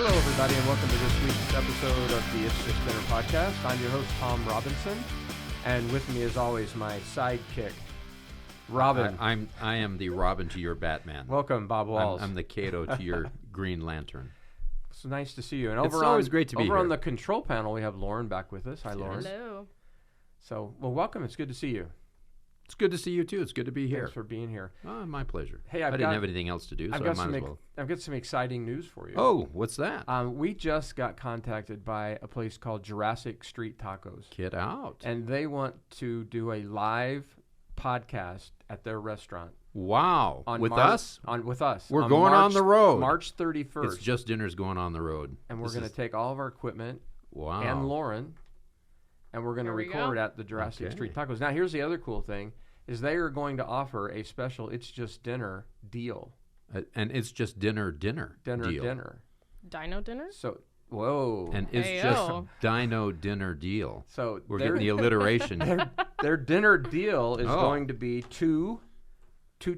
Hello, everybody, and welcome to this week's episode of the It's Just Dinner podcast. I'm your host, Tom Robinson, and with me, as always, my sidekick, Robin. I am the Robin to your Batman. Welcome, Bob Walls. I'm the Cato to your Green Lantern. It's nice to see you. And it's always great to be here. Over on the control panel, we have Lauren back with us. Hi, Lauren. Hello. So, well, welcome. It's good to see you. It's good to see you, too. It's good to be here. Thanks for being here. Oh, my pleasure. Hey, I didn't have anything else to do, so I might as well. I've got some exciting news for you. Oh, what's that? We just got contacted by a place called Jurassic Street Tacos. Get out. And they want to do a live podcast at their restaurant. Wow. With us? With us. We're going on the road. March 31st. It's Just Dinner's going on the road. And we're going to take all of our equipment. Wow. And Lauren. And we're going to record at the Jurassic Street Tacos. Now, here's the other cool thing. Is they are going to offer a special It's Just Dinner deal. And It's Just Dinner deal. Dino dinner? So, whoa. And It's Just Dino Dinner deal. So we're getting the alliteration. Their dinner deal is going to be two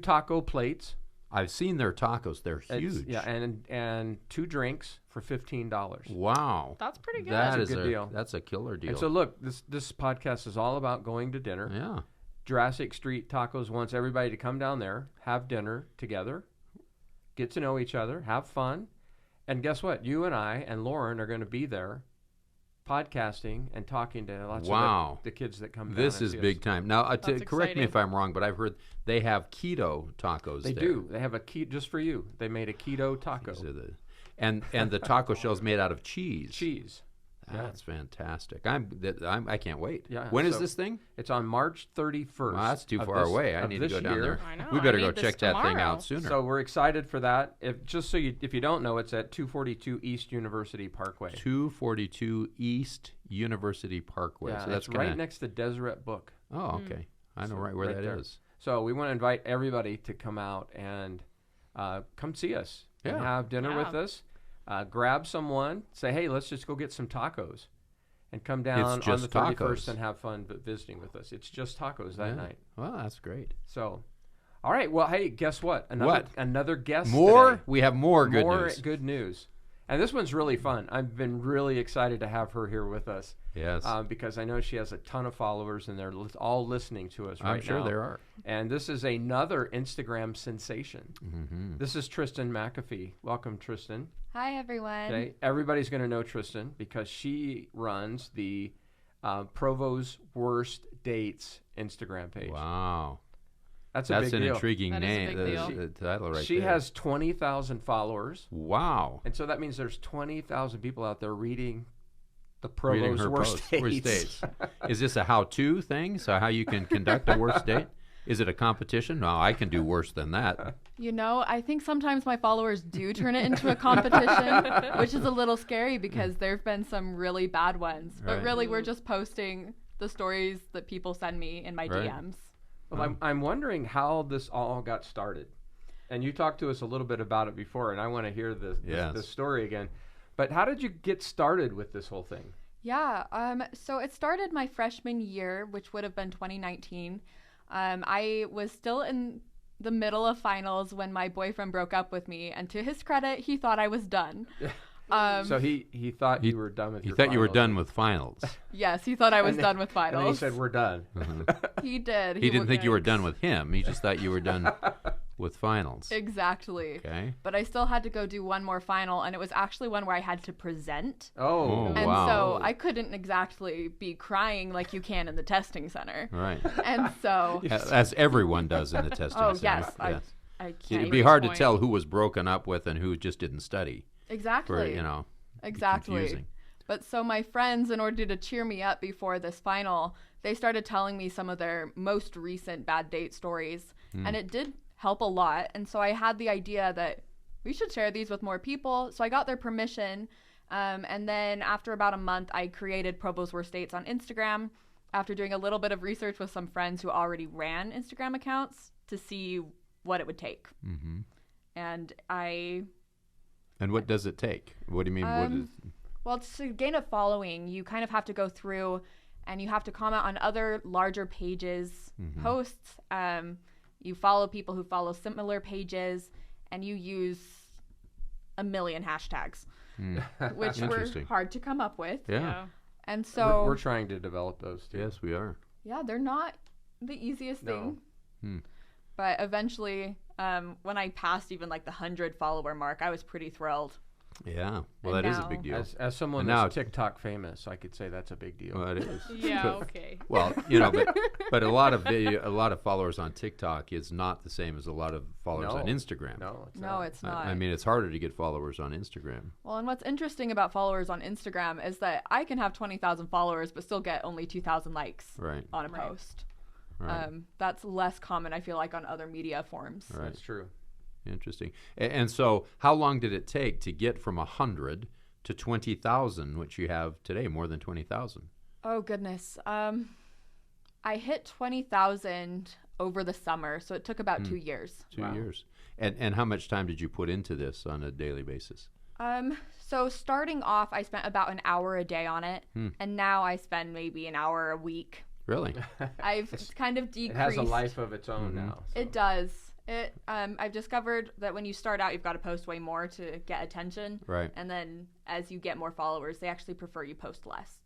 taco plates. I've seen their tacos. They're huge. And two drinks for $15. Wow. That's pretty good. That's a good deal. That's a killer deal. And so, look, this podcast is all about going to dinner. Yeah. Jurassic Street Tacos wants everybody to come down there, have dinner together, get to know each other, have fun. And guess what? You and I and Lauren are going to be there podcasting and talking to lots of the kids that come down. This is big time. Now, correct me if I'm wrong, but I've heard they have keto tacos there. They do. They have a keto, just for you. They made a keto taco. And the taco shell's made out of cheese. Cheese. That's fantastic. I can't wait. Yeah. When is this thing? It's on March 31st. Well, that's too far away. I need to go down there. I know. We better go check that thing out sooner. So we're excited for that. If you don't know, it's at 242 East University Parkway. 242 East University Parkway. Yeah, so that's right next to Deseret Book. Oh, okay. I know right where that is. So we want to invite everybody to come out and come see us and have dinner with us. Grab someone, say, hey, let's just go get some tacos and come down on the 31st and have fun visiting with us. It's just tacos that night. Well, that's great. So, all right. Well, hey, guess what? Another guest More? Today. We have more good news. More good news. And this one's really fun. I've been really excited to have her here with us. Yes. Because I know she has a ton of followers, and they're all listening to us right now. I'm sure there are. And this is another Instagram sensation. Mm-hmm. This is Tristan McAfee. Welcome, Tristan. Hi, everyone. Okay, everybody's going to know Tristan because she runs the Provos Worst Dates Instagram page. Wow. That's a big deal. That's an intriguing name. The title right she there. has 20,000 followers. Wow. And so that means there's 20,000 people out there reading the Provos Worst Dates. Is this a how-to thing? So how you can conduct a worst date? Is it a competition? No, I can do worse than that. You know, I think sometimes my followers do turn it into a competition, which is a little scary because there have been some really bad ones. But really, we're just posting the stories that people send me in my DMs. Well, I'm wondering how this all got started. And you talked to us a little bit about it before, and I want to hear this story again. But how did you get started with this whole thing? Yeah, so it started my freshman year, which would have been 2019. I was still in the middle of finals when my boyfriend broke up with me, and to his credit, he thought I was done. So he thought you were done with your finals. He thought you were done with finals. Yes, he thought I was done with finals. And then he said, we're done. He did. He didn't think you were done with him. He just thought you were done with finals. Exactly. Okay. But I still had to go do one more final, and it was actually one where I had to present. And so I couldn't exactly be crying like you can in the testing center. Right. And so... As everyone does in the testing center. Oh, yes. I can't. It'd be hard to tell who was broken up with and who just didn't study. Exactly. Exactly. Confusing. But so my friends, in order to cheer me up before this final, they started telling me some of their most recent bad date stories. And it did help a lot. And so I had the idea that we should share these with more people. So I got their permission. And then after about a month, I created Provos Worst Dates on Instagram after doing a little bit of research with some friends who already ran Instagram accounts to see what it would take. Mm-hmm. And what does it take? What do you mean? Well, to gain a following, you kind of have to go through and you have to comment on other larger pages, posts. You follow people who follow similar pages, and you use a million hashtags. which were hard to come up with. Yeah. And so we're trying to develop those too. Yes, we are. Yeah, they're not the easiest thing. But eventually, when I passed even like the 100 follower mark, I was pretty thrilled. Yeah, well, that is a big deal. As someone that's TikTok famous, I could say that's a big deal. Well, it is. Yeah, okay. Well, but a lot of followers on TikTok is not the same as a lot of followers on Instagram. No, it's not. I mean, it's harder to get followers on Instagram. Well, and what's interesting about followers on Instagram is that I can have 20,000 followers but still get only 2,000 likes on a post. Right. That's less common, I feel like, on other media forms. Right. That's true. Interesting. And so how long did it take to get from 100 to 20,000, which you have today, more than 20,000? Oh, goodness. I hit 20,000 over the summer, so it took about 2 years. 2 years. And how much time did you put into this on a daily basis? So starting off, I spent about an hour a day on it, and now I spend maybe an hour a week. Really? I've kind of decreased. It has a life of its own now. So. It does. I've discovered that when you start out, you've got to post way more to get attention. Right. And then as you get more followers, they actually prefer you post less.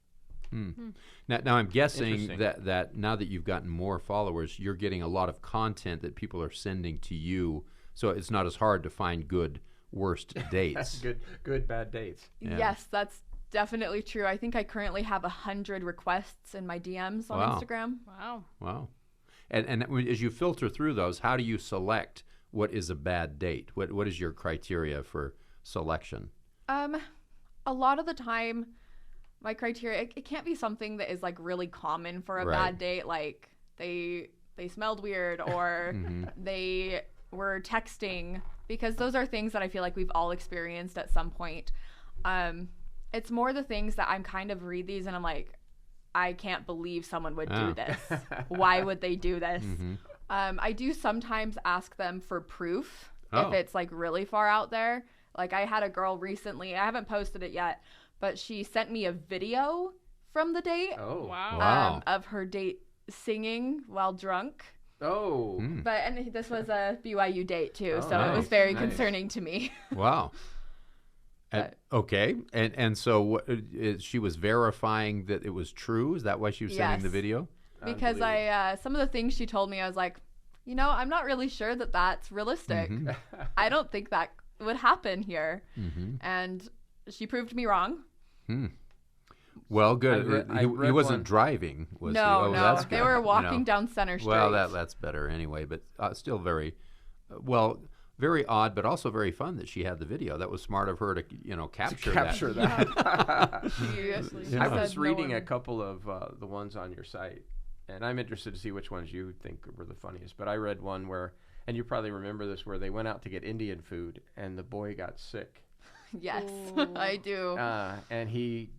Now I'm guessing that now that you've gotten more followers, you're getting a lot of content that people are sending to you, so it's not as hard to find good, worst dates. good, bad dates. Yeah. Yes, that's definitely true. I think I currently have 100 requests in my DMs on Instagram. Wow. And as you filter through those, how do you select what is a bad date? What is your criteria for selection? A lot of the time, my criteria, it can't be something that is like really common for a bad date, like they smelled weird or they were texting, because those are things that I feel like we've all experienced at some point. It's more the things that I'm kind of read these and I'm like, I can't believe someone would do this. Why would they do this? I do sometimes ask them for proof if it's like really far out there. Like I had a girl recently, I haven't posted it yet, but she sent me a video from the date. Oh, wow. Of her date singing while drunk. Oh. And this was a BYU date too, so it was very concerning to me. Wow. Okay, and so she was verifying that it was true? Is that why she was sending the video? Because some of the things she told me, I was like, I'm not really sure that that's realistic. I don't think that would happen here. And she proved me wrong. Well, good. He wasn't driving, was he? No, that's they good. were walking down Center Street. Well, that's better anyway, but still very very odd, but also very fun that she had the video. That was smart of her to, capture that. I was said reading a couple of the ones on your site, and I'm interested to see which ones you think were the funniest. But I read one where, and you probably remember this, where they went out to get Indian food, and the boy got sick. Yes, I do. And he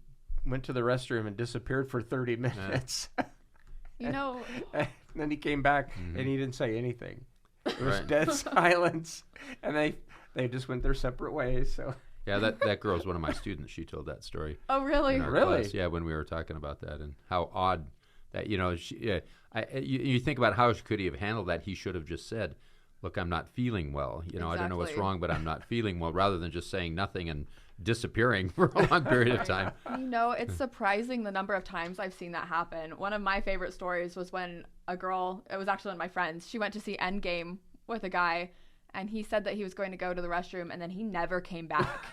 went to the restroom and disappeared for 30 minutes. And then he came back, and he didn't say anything. It was dead silence, and they just went their separate ways. So yeah, that girl's one of my students. She told that story. Oh, really? Really? Class. Yeah, when we were talking about that and how odd that you think about how could he have handled that? He should have just said, "Look, I'm not feeling well. I don't know what's wrong, but I'm not feeling well," rather than just saying nothing and disappearing for a long period of time. It's surprising the number of times I've seen that happen. One of my favorite stories was when a girl, it was actually one of my friends, she went to see Endgame with a guy, and he said that he was going to go to the restroom, and then he never came back.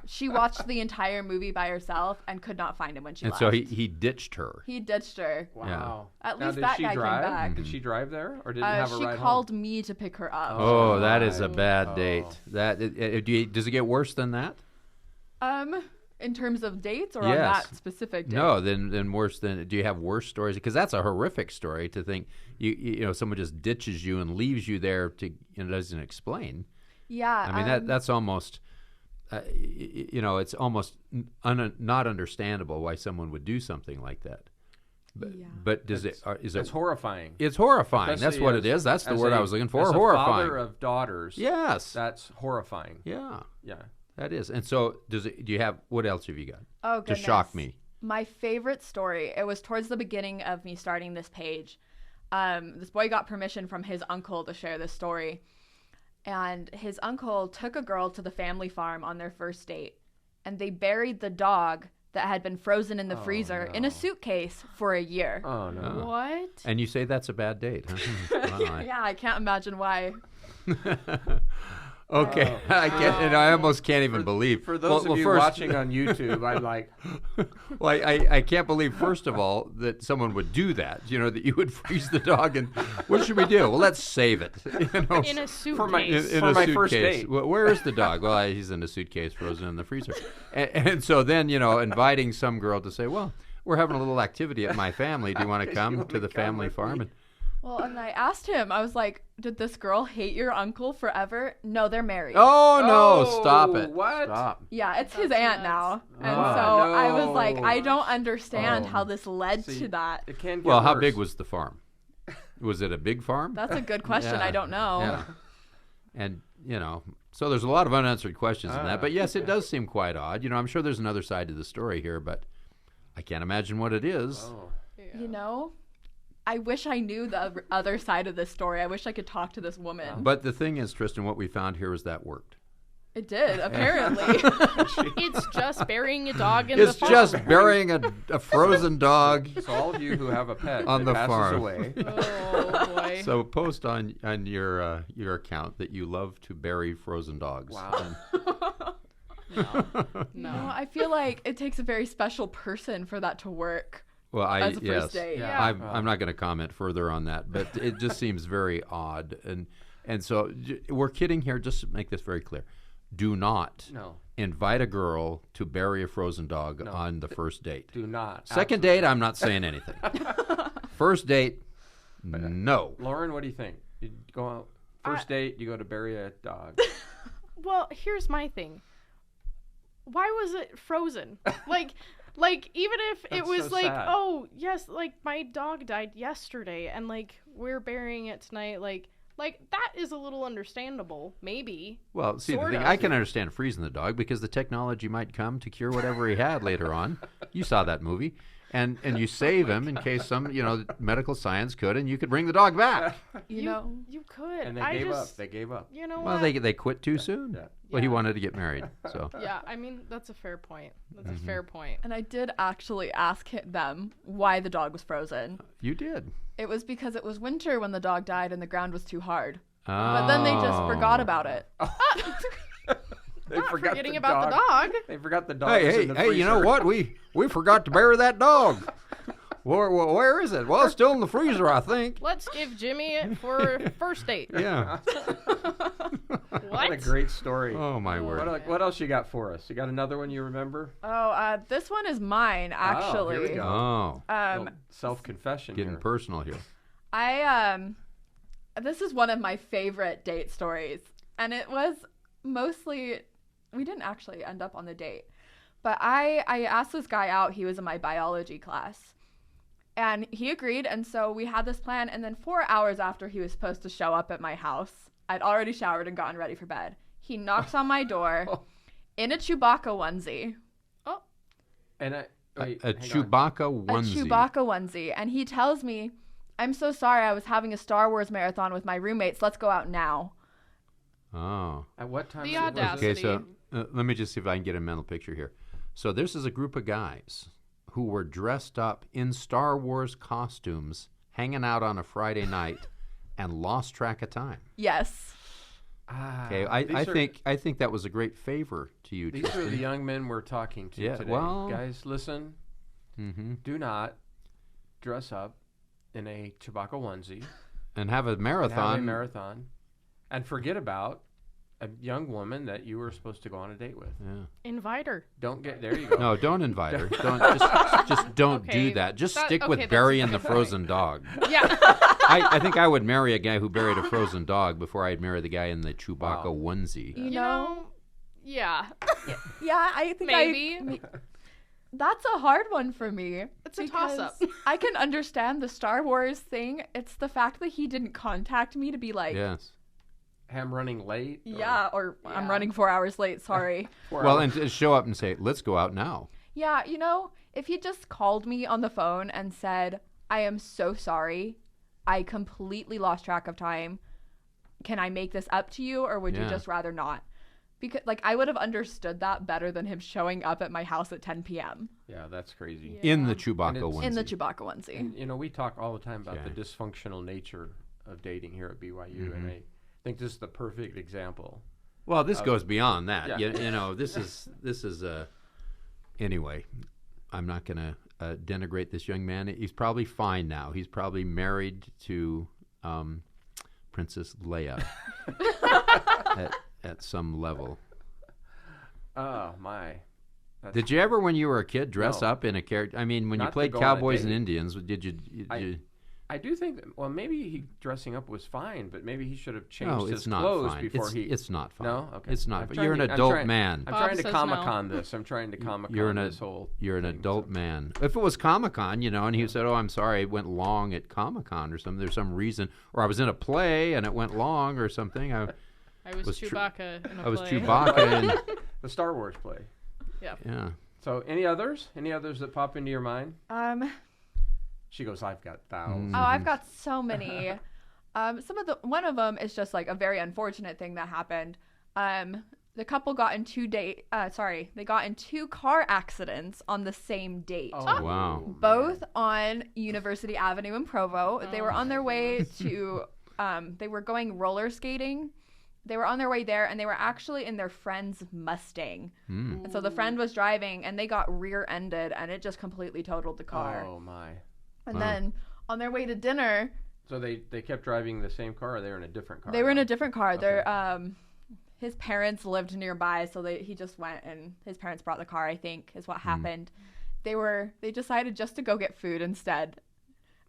She watched the entire movie by herself and could not find him when she left. And so he ditched her. He ditched her. Wow. Yeah. At least that guy came back. Did she drive there, or did you have a ride home? She called me to pick her up. Oh, that is a bad date. Does it get worse than that? In terms of dates or on that specific date? No, then worse than. Do you have worse stories? Because that's a horrific story to think someone just ditches you and leaves you there to doesn't explain. Yeah, I mean that's almost it's almost not understandable why someone would do something like that. But is it? It's horrifying. It's horrifying. That's what it is. That's the word I was looking for. Horrifying. As a father of daughters. Yes. That's horrifying. Yeah. Yeah. That is. And so do you have, what else have you got? Oh, goodness. To shock me. My favorite story, it was towards the beginning of me starting this page. This boy got permission from his uncle to share this story. And his uncle took a girl to the family farm on their first date. and they buried the dog that had been frozen in the freezer in a suitcase for a year. Oh, no. What? And you say that's a bad date, huh? Wow. Yeah, I can't imagine why. Okay, I can't, and I almost can't even believe. For those of you watching on YouTube, I'm like, well, I can't believe, first of all, that someone would do that. That you would freeze the dog, and what should we do? Well, let's save it. In a suitcase. For my suitcase. first date. Well, where is the dog? Well, he's in a suitcase frozen in the freezer. And so then, inviting some girl to say, well, we're having a little activity at my family. Do you want to come to the family farm? Well, and I asked him, I was like, did this girl hate your uncle forever? No, they're married. Oh, no, stop it. What? Stop. Yeah, it's his aunt now. And so no. I was like, I don't understand how this led See, to that. It can get Well, how worse. big was the farm? Was it a big farm? That's a good question. Yeah. I don't know. Yeah. And, so there's a lot of unanswered questions in that. But yes, it does seem quite odd. I'm sure there's another side to the story here, but I can't imagine what it is. Oh. Yeah. I wish I knew the other side of this story. I wish I could talk to this woman. But the thing is, Tristan, what we found here is that worked. It did, apparently. It's just burying a dog in the It's farm. just burying a frozen dog. So all of you who have a pet On that the passes farm. away, Oh, boy. So post on your account that you love to bury frozen dogs. wow. No. I feel like it takes a very special person for that to work. Well, As a first date. Yeah. I'm not going to comment further on that, but it just seems very odd. And so we're kidding here. Just to make this very clear, do not invite a girl to bury a frozen dog on the first date. Do not. Second date, I'm not saying anything. First date, no. Lauren, what do you think? You go out first date, you go to bury a dog. Well, here's my thing. Why was it frozen? Like, even if it That's was so like, sad. oh, yes, like, my dog died yesterday, and, like, we're burying it tonight, like, that is a little understandable, maybe. Well, see, the Sort thing, of. I can understand freezing the dog because the technology might come to cure whatever he had later on. You saw that movie. And you save him in case some, medical science could, and you could bring the dog back. You could. And they I gave just, up. They gave up. You know Well, what? they quit too soon. Yeah. Well, he Yeah. wanted to get married, so. Yeah, I mean, that's a fair point. That's a fair point. And I did actually ask them why the dog was frozen. You did. It was because it was winter when the dog died and the ground was too hard. But then they just forgot about it. They Not forgot forgetting the about dog. the dog. They forgot the dog. was in the Hey, you know freezer. what? We forgot to bury that dog. Where is it? Well, it's still in the freezer, I think. Let's give Jimmy it for first date. Yeah. What a great story. Oh, my word. What else you got for us? You got another one you remember? This one is mine, actually. here we go. Oh, Self-confession getting here. personal here. This is one of my favorite date stories. And it was mostly, we didn't actually end up on the date. But I asked this guy out. He was in my biology class. And he agreed. And so we had this plan. And then 4 hours after he was supposed to show up at my house, I'd already showered and gotten ready for bed. He knocks on my door in a Chewbacca onesie. Oh. And A hang on. Chewbacca onesie. A Chewbacca onesie. And he tells me, I'm so sorry. I was having a Star Wars marathon with my roommates. Let's go out now. Oh. At what time? The was it? audacity. Okay, so let me just see if I can get a mental picture here. So this is a group of guys who were dressed up in Star Wars costumes, hanging out on a Friday night, and lost track of time. Yes. Okay, I think that was a great favor to you. These are Tristan. the young men we're talking to Yeah, today. well- Guys, listen. Mm-hmm. Do not dress up in a Chewbacca onesie And have a and marathon. have a marathon, and forget about a young woman that you were supposed to go on a date with. Yeah. Invite her. Don't get there. You go. No, don't invite her. Don't just don't Okay, do that. Just that- stick okay, with that's burying a the good frozen dog. Yeah. I think I would marry a guy who buried a frozen dog before I'd marry the guy in the Chewbacca Wow. onesie. You know? Yeah. Yeah, I think Maybe. that's a hard one for me. It's a because toss-up. I can understand the Star Wars thing. It's the fact that he didn't contact me to be like, Yes. I'm running late. or I'm Yeah. running 4 hours late, sorry. Well, and to show up and say, "Let's go out now." Yeah, if he just called me on the phone and said, I am so sorry. I completely lost track of time. Can I make this up to you, or would you Yeah. just rather not? Because like I would have understood that better than him showing up at my house at 10 p.m. Yeah, that's crazy. Yeah. In the Chewbacca onesie. In the Chewbacca onesie. And, we talk all the time about the dysfunctional nature of dating here at BYU, and I think this is the perfect example. Well, this goes beyond that. Yeah. You know, this is anyway, I'm not going to denigrate this young man. He's probably fine now. He's probably married to Princess Leia at some level. Oh, my. Did you ever, when you were a kid, dress up in a character? I mean, when you played Cowboys and Indians, did you I do think, well, maybe dressing up was fine, but maybe he should have changed his not clothes fine. before It's not fine. No? Okay. It's not. You're an adult man. I'm trying to Comic-Con this. I'm trying to Comic-Con this whole You're an thing, adult man. If it was Comic-Con, and he said, oh, I'm sorry, it went long at Comic-Con or something, there's some reason, or I was in a play and it went long or something. I was Chewbacca in a play. I was Chewbacca in the Star Wars play. Yeah. So any others? Any others that pop into your mind? She goes, I've got thousands. Oh, I've got so many. One of them is just like a very unfortunate thing that happened. The couple got in they got in 2 car accidents on the same date. Oh, wow. Both on University Avenue in Provo. They were on their way to, they were going roller skating. They were on their way there, and they were actually in their friend's Mustang. And so the friend was driving, and they got rear-ended, and it just completely totaled the car. Oh, my. And then on their way to dinner... So they kept driving the same car, or they were in a different car? They were in a different car. Okay. His parents lived nearby, so he just went, and his parents brought the car, I think, is what happened. They decided just to go get food instead.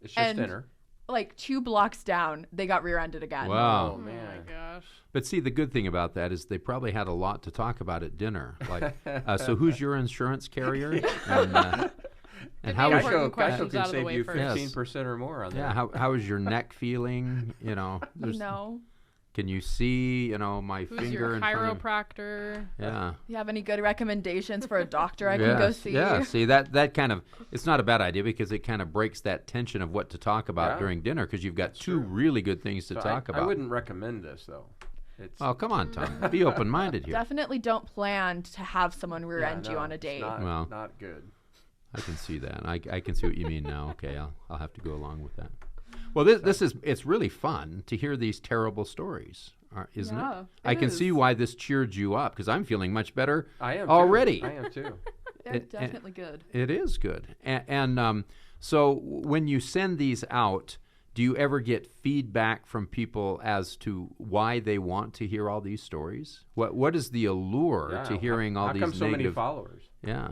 It's just dinner. Like 2 blocks down, they got rear-ended again. Wow. Oh, man. Oh, my gosh. But see, the good thing about that is they probably had a lot to talk about at dinner. Like, so who's your insurance carrier? And how is Geico questions can out of the save way you first. 15% or more on that. Yeah, how is your neck feeling? Can you see, my Who's finger your in front of chiropractor? Yeah. You have any good recommendations for a doctor I can go see? Yeah, see, that kind of, it's not a bad idea because it kind of breaks that tension of what to talk about during dinner because you've got two really good things to talk about. I wouldn't recommend this, though. Oh, come on, Tom. Be open-minded here. Definitely don't plan to have someone rear-end you on a date. Not good. I can see that. I can see what you mean now. Okay, I'll have to go along with that. Well, it's really fun to hear these terrible stories, isn't it? I can see why this cheered you up because I'm feeling much better already. I am too. They're definitely good. It is good. And so when you send these out, do you ever get feedback from people as to why they want to hear all these stories? What is the allure to hearing all these negative? How come so many followers? Yeah.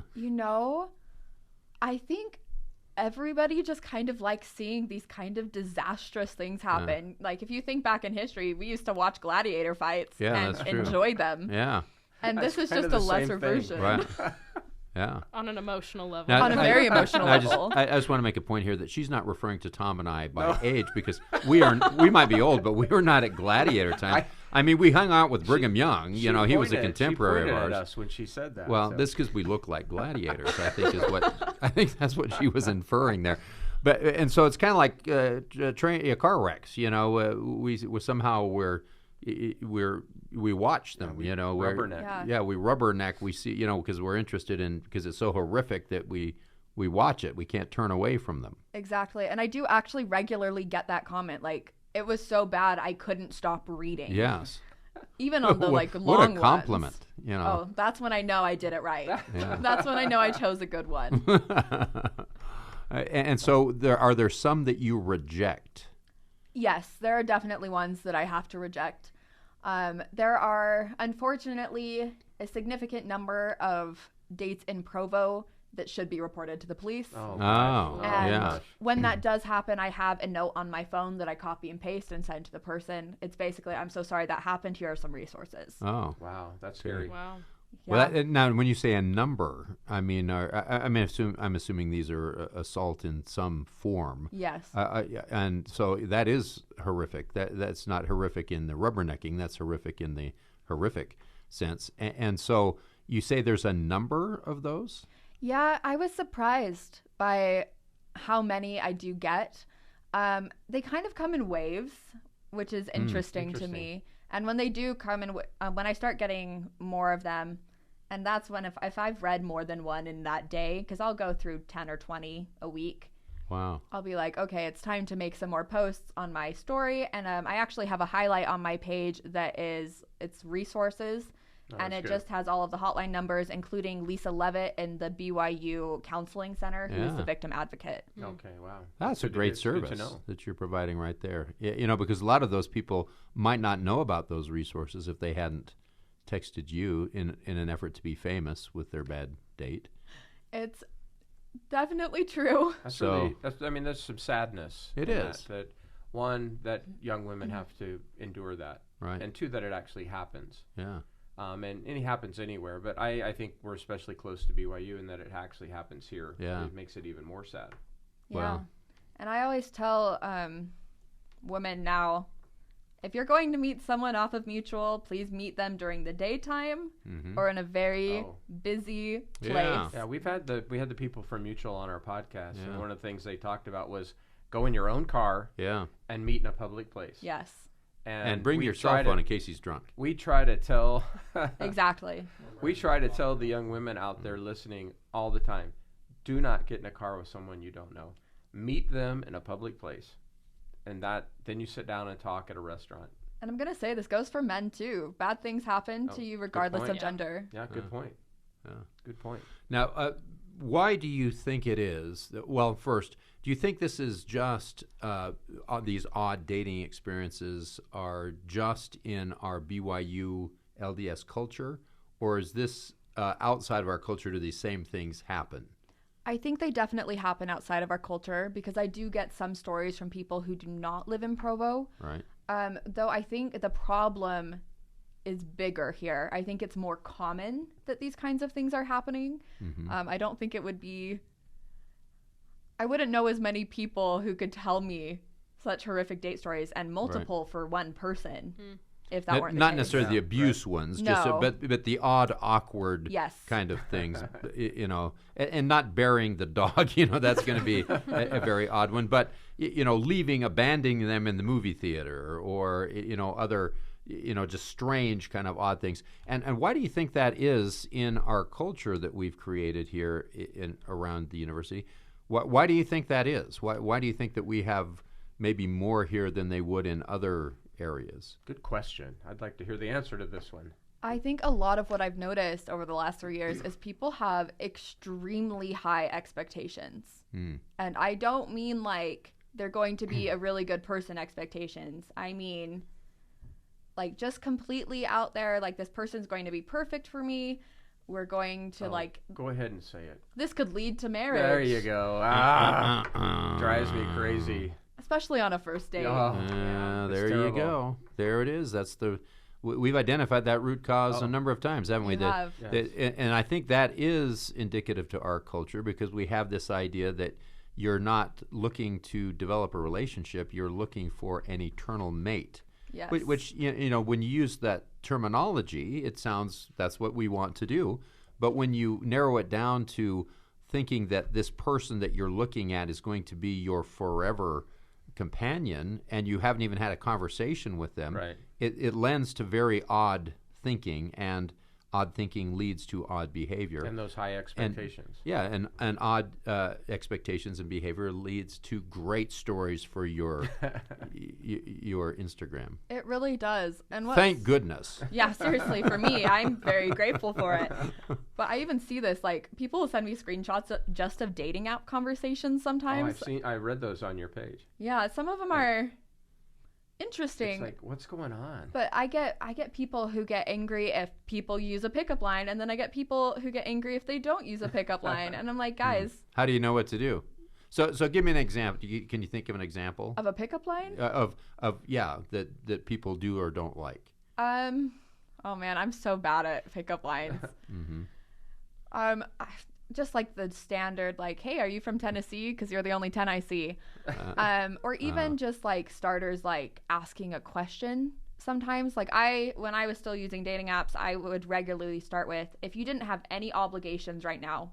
I think everybody just kind of likes seeing these kind of disastrous things happen. Yeah. Like if you think back in history, we used to watch gladiator fights and enjoy them. Yeah. And this is just a lesser version. Right. Yeah. On an emotional level. Now, on a very emotional level. I just want to make a point here that she's not referring to Tom and I by age because we might be old, but we were not at gladiator time. I mean, we hung out with Brigham Young. He was a contemporary of ours. She pointed at us when she said that. Well, this because we look like gladiators. I think that's what she was inferring there. But and so it's kind of like car wrecks. We somehow we watch them. We rubberneck. Yeah, we rubberneck. We see because we're interested in because it's so horrific that we watch it. We can't turn away from them. Exactly, and I do actually regularly get that comment like. It was so bad I couldn't stop reading. Yes. Even on the long ones. What a compliment, Oh, that's when I know I did it right. Yeah. That's when I know I chose a good one. And so are there some that you reject? Yes, there are definitely ones that I have to reject. There are, unfortunately, a significant number of dates in Provo that should be reported to the police. When that does happen, I have a note on my phone that I copy and paste and send to the person. It's basically, I'm so sorry that happened. Here are some resources. Oh. Wow, that's scary. Wow. Yeah. Well, now, when you say a number, I mean, I'm assuming these are assault in some form. Yes. And so that is horrific. That's not horrific in the rubbernecking. That's horrific in the horrific sense. And so you say there's a number of those? Yeah, I was surprised by how many I do get. They kind of come in waves, which is interesting to me. And when they do come and when I start getting more of them, and that's when if I've read more than one in that day, because I'll go through 10 or 20 a week. Wow. I'll be like, okay, it's time to make some more posts on my story. And I actually have a highlight on my page that it's resources. And it just has all of the hotline numbers, including Lisa Levitt in the BYU Counseling Center, who's the victim advocate. Okay, wow. That's a great service that you're providing right there. You know, because a lot of those people might not know about those resources if they hadn't texted you in an effort to be famous with their bad date. It's definitely true. There's some sadness. It is. That one, that young women have to endure that. Right. And two, that it actually happens. Yeah. And it happens anywhere, but I think we're especially close to BYU in that it actually happens here. Yeah. It makes it even more sad. Yeah. Wow. And I always tell women now, if you're going to meet someone off of Mutual, please meet them during the daytime or in a very busy place. Yeah, we had the people from Mutual on our podcast, and one of the things they talked about was go in your own car and meet in a public place. Yes. And bring your cell phone in case he's drunk. We try to tell Exactly. We try to tell the young women out there listening all the time, do not get in a car with someone you don't know. Meet them in a public place. And then you sit down and talk at a restaurant. And I'm going to say this goes for men too. Bad things happen to you regardless of gender. Yeah, good point. Yeah. Good point. Now, why do you think it is well, first, do you think this is just these odd dating experiences are just in our BYU LDS culture, or is this outside of our culture? Do these same things happen? I think they definitely happen outside of our culture because I do get some stories from people who do not live in Provo. Right. Though I think the problem is bigger here. I think it's more common that these kinds of things are happening. Mm-hmm. I don't think it would be... I wouldn't know as many people who could tell me such horrific date stories and multiple for one person. If that weren't not necessarily the abuse ones, just but the odd, awkward kind of things, you know, and not burying the dog, you know, that's going to be a very odd one. But you know, abandoning them in the movie theater, or you know, other, you know, just strange kind of odd things. And why do you think that is in our culture that we've created here around the university? Why do you think that is? Why do you think that we have maybe more here than they would in other areas? Good question. I'd like to hear the answer to this one. I think a lot of what I've noticed over the last 3 years is people have extremely high expectations. And I don't mean like they're going to be a really good person expectations. I mean like just completely out there, like this person's going to be perfect for me. We're going to go ahead and say it. This could lead to marriage. There you go. Drives me crazy. Especially on a first date. There you go. There it is. We've identified that root cause a number of times, haven't we? And I think that is indicative to our culture because we have this idea that you're not looking to develop a relationship, you're looking for an eternal mate. Yes. Which you know, when you use that terminology, it sounds that's what we want to do. But when you narrow it down to thinking that this person that you're looking at is going to be your forever companion, and you haven't even had a conversation with them, it lends to very odd thinking, and odd thinking leads to odd behavior. And those high expectations. And odd expectations and behavior leads to great stories for your your Instagram. It really does. And thank goodness. Yeah, seriously, for me, I'm very grateful for it. But I even see this, like, people will send me screenshots just of dating app conversations sometimes. I read those on your page. Yeah, some of them are interesting. It's like, what's going on? But I get people who get angry if people use a pickup line, and then I get people who get angry if they don't use a pickup line, and I'm like, guys. How do you know what to do? So give me an example. Can you think of an example of a pickup line? That people do or don't like. Oh man, I'm so bad at pickup lines. Just like the standard, like, hey, are you from Tennessee? Because you're the only 10 I see. Or even just like starters, like asking a question. Sometimes, like when I was still using dating apps, I would regularly start with, if you didn't have any obligations right now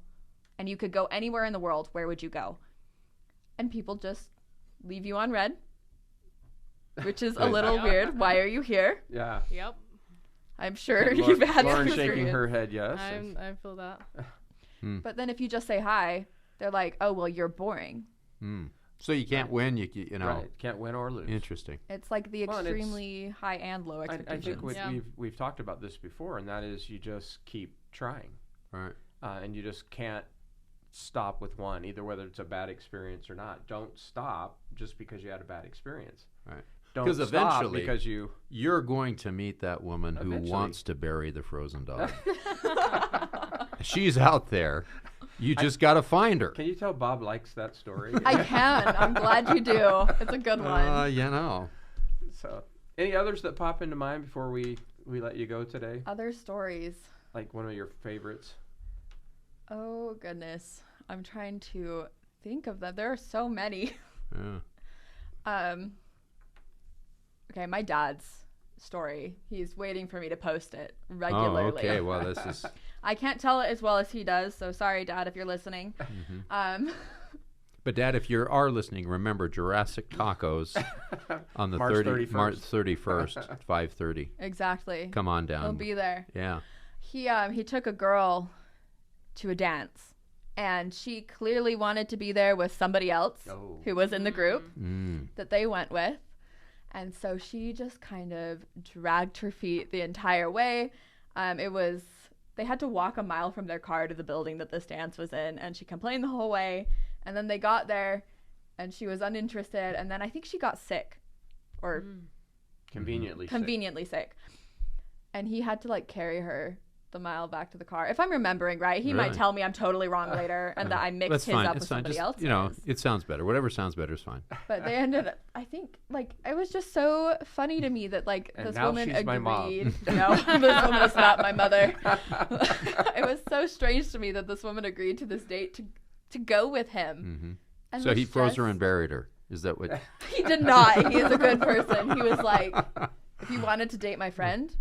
and you could go anywhere in the world, where would you go? And people just leave you on red. which is a little weird. Why are you here? Yeah. Yep. I'm sure you've had Lauren some shaking experience. her head, yes. I feel that. But then if you just say hi, they're like, oh, well, you're boring. So you can't win, you know. Right. Can't win or lose. Interesting. It's like the extremely high and low I expectations. think we've talked about this before, and that is you just keep trying. Right. And you just can't stop with one, either whether it's a bad experience or not. Don't stop just because you had a bad experience. Right. Don't stop eventually, because you're going to meet that woman who wants to bury the frozen dog. She's out there. You just got to find her. Can you tell Bob likes that story? I can. I'm glad you do. It's a good one. You know. So, any others that pop into mind before we let you go today? Other stories. Like one of your favorites? Oh, goodness. I'm trying to think of them. There are so many. Yeah. Okay, my dad's story. He's waiting for me to post it regularly. Oh, okay. Well, this is... I can't tell it as well as he does, so sorry, Dad, if you're listening. But, Dad, if you are listening, remember Jurassic Tacos on the March 31st, 5:30. Exactly. Come on down. He'll be there. Yeah. He took a girl to a dance, and she clearly wanted to be there with somebody else who was in the group that they went with. And so she just kind of dragged her feet the entire way. They had to walk a mile from their car to the building that this dance was in, and she complained the whole way. And then they got there, and she was uninterested, and then I think she got sick, or conveniently sick. And he had to carry her the mile back to the car. If I'm remembering right, he might tell me I'm totally wrong later, and that I mixed his up with somebody else's. It sounds better. Whatever sounds better is fine. But they ended up, I think, it was just so funny to me that this woman agreed. My mom. No, this woman is not my mother. It was so strange to me that this woman agreed to this date to go with him. And so he froze her and buried her. Is that what? He did not. He is a good person. He was like, if you wanted to date my friend,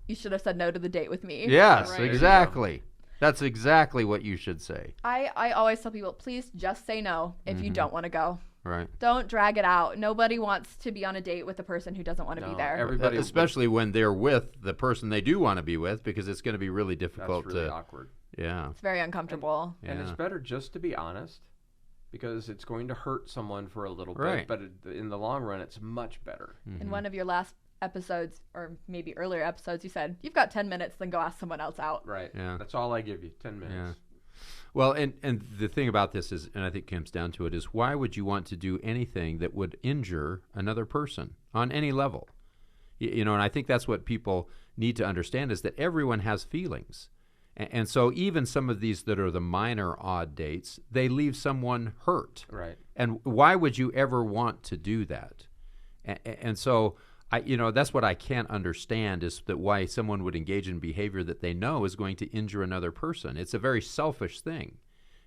you should have said no to the date with me. Yes, right. Exactly. That's exactly what you should say. I always tell people, please just say no if you don't want to go. Right. Don't drag it out. Nobody wants to be on a date with a person who doesn't want to be there. Especially when they're with the person they do want to be with, because it's going to be really difficult. That's really awkward. Yeah. It's very uncomfortable. And it's better just to be honest, because it's going to hurt someone for a little bit, but in the long run, it's much better. In one of your last episodes, or maybe earlier episodes, you said, you've got 10 minutes, then go ask someone else out. Right. Yeah. That's all I give you, 10 minutes. Yeah. Well, and the thing about this is, and I think it comes down to it, is why would you want to do anything that would injure another person on any level? And I think that's what people need to understand, is that everyone has feelings. And so even some of these that are the minor odd dates, they leave someone hurt. Right. And why would you ever want to do that? And so that's what I can't understand, is that why someone would engage in behavior that they know is going to injure another person. It's a very selfish thing.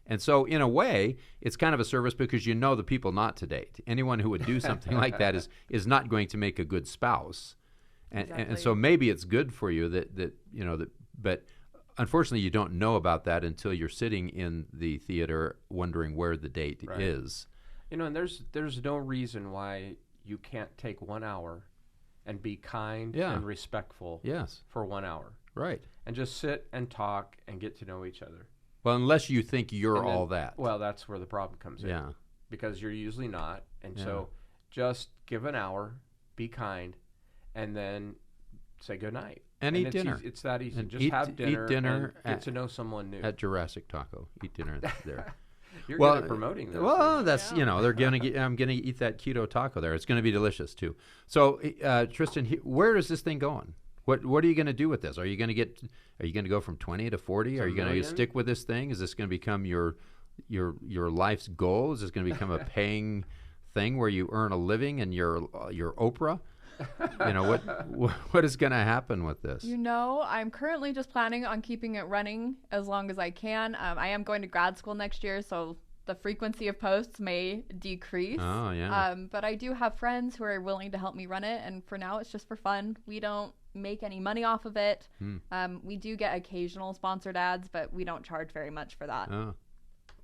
And so in a way, it's kind of a service, because you know the people not to date. Anyone who would do something like that is not going to make a good spouse. And so maybe it's good for you but unfortunately you don't know about that until you're sitting in the theater wondering where the date is. And there's no reason why you can't take 1 hour and be kind and respectful for 1 hour. Right. And just sit and talk and get to know each other. Well, unless you think you're all that. Well, that's where the problem comes in. Yeah. Because you're usually not. And so just give an hour, be kind, and then say goodnight. And eat dinner. It's that easy. And just have dinner. Eat dinner. And get to know someone new. At Jurassic Taco. Eat dinner there. You're good at promoting this. Well, that's they're gonna I'm gonna eat that keto taco there. It's gonna be delicious too. So, Tristan, where is this thing going? What are you gonna do with this? Are you gonna go from 20 to 40? Are you gonna stick with this thing? Is this gonna become your life's goal? Is this gonna become a paying thing where you earn a living and you're Oprah? What is going to happen with this? I'm currently just planning on keeping it running as long as I can. I am going to grad school next year, so the frequency of posts may decrease. Oh, yeah. But I do have friends who are willing to help me run it, and for now it's just for fun. We don't make any money off of it. We do get occasional sponsored ads, but we don't charge very much for that. Oh.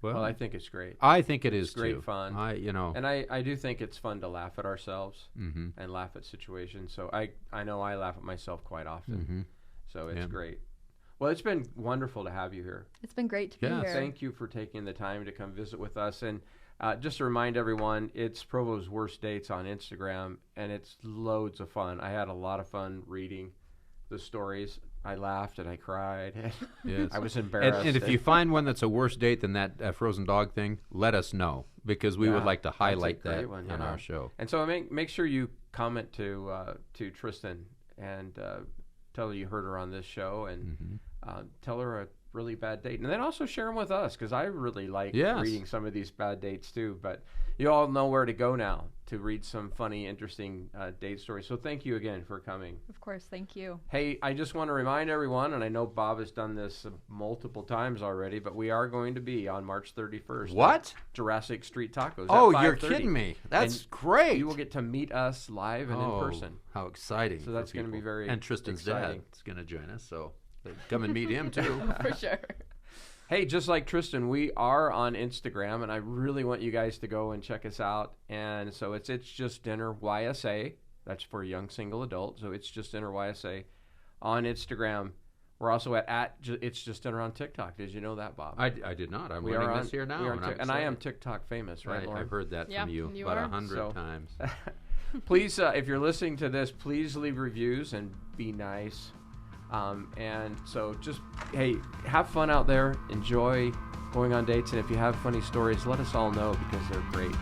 Well, I think it's great. I think it is it's great too. fun. And I do think it's fun to laugh at ourselves and laugh at situations. So I know I laugh at myself quite often. So it's great. Well, it's been wonderful to have you here. It's been great to be here. Thank you for taking the time to come visit with us. And just to remind everyone, it's Provos Worst Dates on Instagram, and it's loads of fun. I had a lot of fun reading the stories. I laughed and I cried. Yes. I was embarrassed. And if you find one that's a worse date than that frozen dog thing, let us know, because we would like to highlight that on our show. And so make sure you comment to Tristan and tell her you heard her on this show, and tell her a really bad date, and then also share them with us, because I really like reading some of these bad dates too. But you all know where to go now to read some funny, interesting date stories. So thank you again for coming. Of course, thank you. Hey, I just want to remind everyone, and I know Bob has done this multiple times already, but we are going to be on March 31st. What? Jurassic Street Tacos. Oh, you're kidding me. That's great. You will get to meet us live and in person. How exciting. So that's going to be very And Tristan's exciting. dad is going to join us, so come and meet him too. For sure. Hey, just like Tristan, we are on Instagram, and I really want you guys to go and check us out. And so it's Just Dinner YSA. That's for young single adult. So It's Just Dinner YSA on Instagram. We're also at It's Just Dinner on TikTok. Did you know that, Bob? I did not. I'm learning this here now. And I am TikTok famous, right, Lauren? I've heard that from you about 100 times. Please, if you're listening to this, please leave reviews and be nice. And so just, hey, have fun out there. Enjoy going on dates. And if you have funny stories, let us all know, because they're great.